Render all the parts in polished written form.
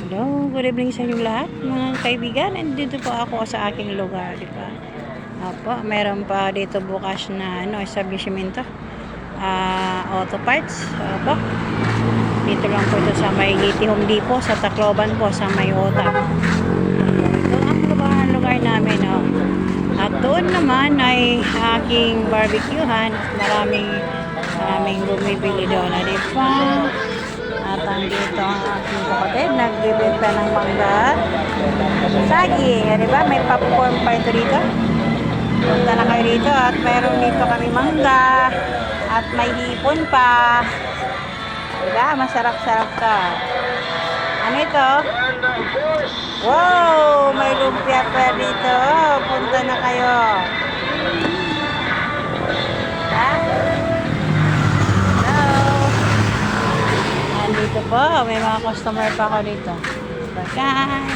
Hello, good evening sa inyong lahat, mga kaibigan. Nandito po ako sa aking lugar, di ba? Opo, meron pa dito bukas na establishmento. Auto parts. Opo. Dito lang po ito sa may Giti Home Depot, sa Tacloban po, sa Mayota. Ito ang lugar namin, oh. At doon naman ay aking barbecuehan. Maraming bumibili doon, di ba? At andito ang aking kapatid, nagbibenta ng mangga. Saging, di ba? May popcorn pa ito dito. Punta na kayo dito at meron dito kami mangga. At may hipon pa. Di ba? Masarap-sarap ka. Ano ito? Wow! May lumpia pa dito. Punta na kayo. Ha? Dito po, may mga customer pa ako dito. Bye.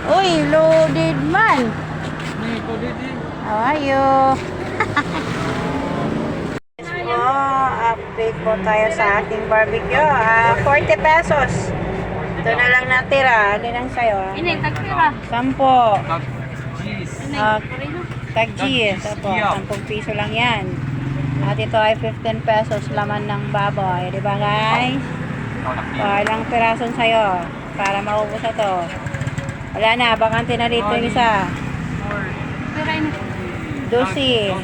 Uy, loaded man. How are you? Yes po, update po tayo sa ating barbecue. 40 pesos. Ito na lang natira. Alin ang sayo? Ini, tagpira. 10. Tag-G. Ito po, 10 piso lang yan. At ito ay 15 pesos laman ng baboy. Di ba guys? Ilang pirason sa'yo para maubos na to. Wala na, bakante na dito yung isa. 12.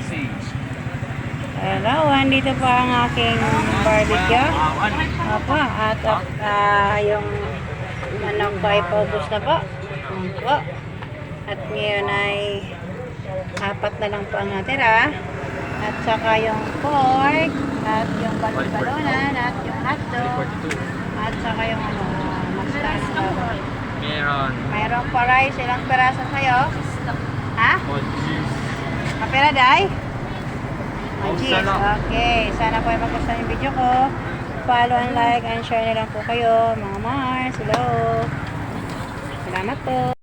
Hello, andito pa ang aking barbecue. Opo, at yung manok ko ay paubos na po. Opo. At ngayon ay 4 na lang po ang natira. At saka yung pork, at yung balon-balonan, at yung hotdog, at saka yung mustasa. Mayroon pa rice. Ilang peraso sa'yo? Ha? Kapira, day? Cheese. Okay. Sana po ay magustuhan yung video ko. Follow and like and share na lang po kayo, mga Mars. Hello. Salamat po.